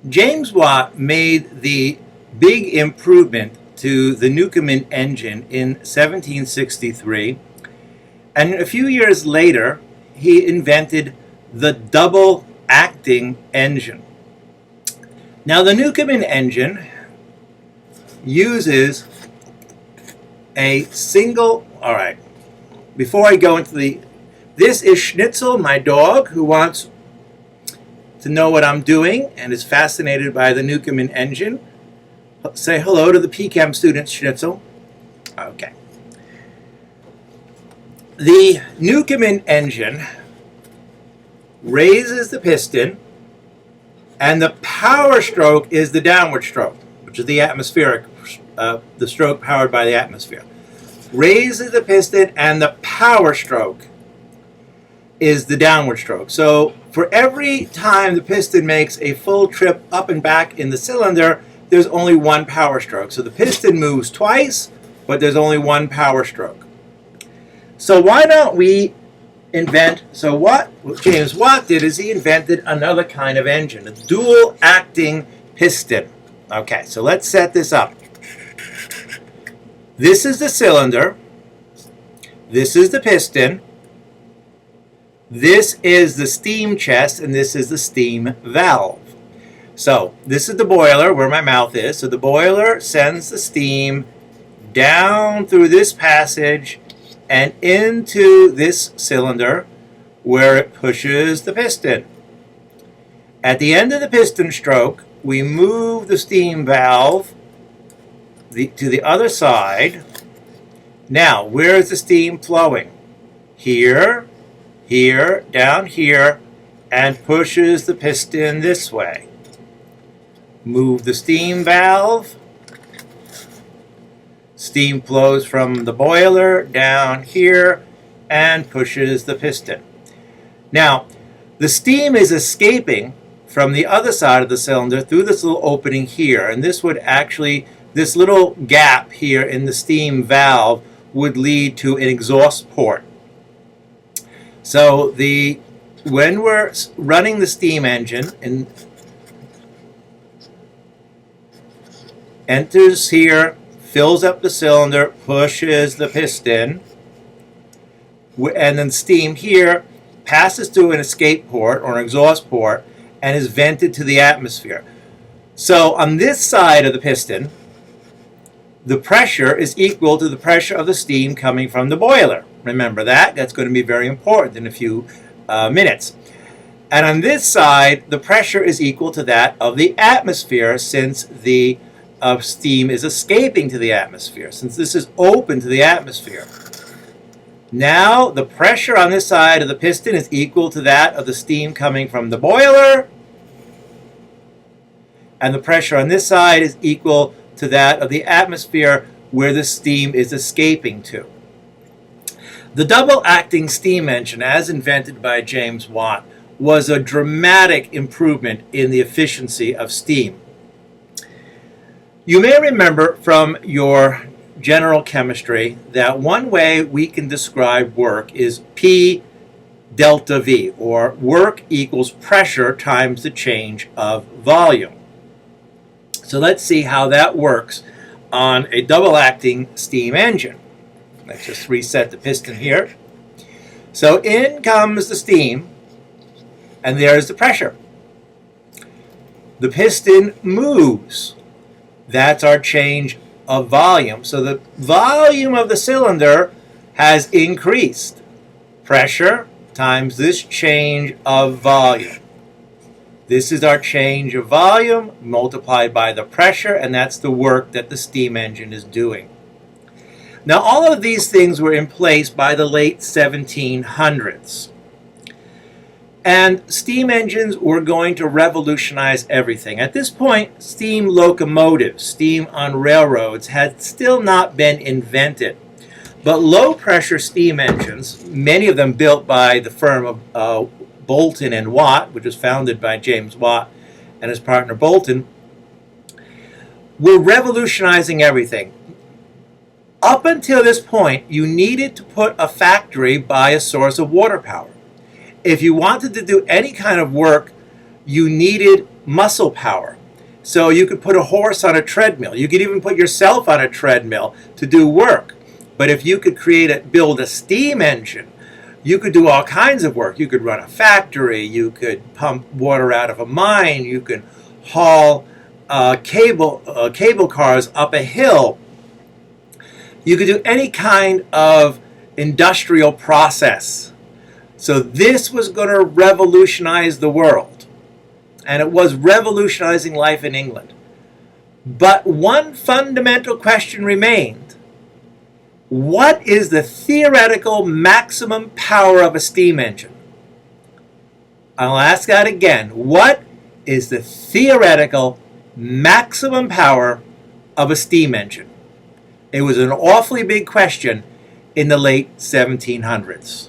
James Watt made the big improvement to the Newcomen engine in 1763, and a few years later he invented the double acting engine. Now the Newcomen engine uses a single, all right, before I go into this is Schnitzel, my dog, who wants to know what I'm doing and is fascinated by the Newcomen engine. Say hello to the PChem students, Schnitzel. Okay. The Newcomen engine raises the piston, and the power stroke is the downward stroke, which is the atmospheric, the stroke powered by the atmosphere. Raises the piston, and the power stroke is the downward stroke. So for every time the piston makes a full trip up and back in the cylinder, there's only one power stroke. So the piston moves twice, but there's only one power stroke. So why don't we invent, so what James Watt did is he invented another kind of engine, a dual acting piston. Okay, so let's set this up. This is the cylinder. This is the piston. This is the steam chest, and this is the steam valve. So this is the boiler where my mouth is. So the boiler sends the steam down through this passage and into this cylinder where it pushes the piston. At the end of the piston stroke, we move the steam valve to the other side. Now, where is the steam flowing? Here, here, down here, and pushes the piston this way. Move the steam valve. Steam flows from the boiler down here and pushes the piston. Now, the steam is escaping from the other side of the cylinder through this little opening here, and this would actually, this little gap here in the steam valve would lead to an exhaust port. So when we're running the steam engine, and enters here, fills up the cylinder, pushes the piston, and then steam here passes through an escape port or an exhaust port and is vented to the atmosphere. So on this side of the piston, the pressure is equal to the pressure of the steam coming from the boiler. Remember that. That's going to be very important in a few minutes. And on this side, the pressure is equal to that of the atmosphere, since the steam is escaping to the atmosphere, since this is open to the atmosphere. Now, the pressure on this side of the piston is equal to that of the steam coming from the boiler, and the pressure on this side is equal to that of the atmosphere where the steam is escaping to. The double-acting steam engine, as invented by James Watt, was a dramatic improvement in the efficiency of steam. You may remember from your general chemistry that one way we can describe work is P delta V, or work equals pressure times the change of volume. So let's see how that works on a double-acting steam engine. Let's just reset the piston here. So in comes the steam, and there's the pressure. The piston moves. That's our change of volume. So the volume of the cylinder has increased. Pressure times this change of volume. This is our change of volume multiplied by the pressure, and that's the work that the steam engine is doing. Now, all of these things were in place by the late 1700s. And steam engines were going to revolutionize everything. At this point, steam locomotives, steam on railroads, had still not been invented. But low-pressure steam engines, many of them built by the firm of Boulton and Watt, which was founded by James Watt and his partner Boulton, were revolutionizing everything. Up until this point, you needed to put a factory by a source of water power. If you wanted to do any kind of work, you needed muscle power. So you could put a horse on a treadmill. You could even put yourself on a treadmill to do work. But if you could build a steam engine, you could do all kinds of work. You could run a factory. You could pump water out of a mine. You could haul cable cars up a hill. You could do any kind of industrial process. So this was going to revolutionize the world. And it was revolutionizing life in England. But one fundamental question remained. What is the theoretical maximum power of a steam engine? I'll ask that again. What is the theoretical maximum power of a steam engine? It was an awfully big question in the late 1700s.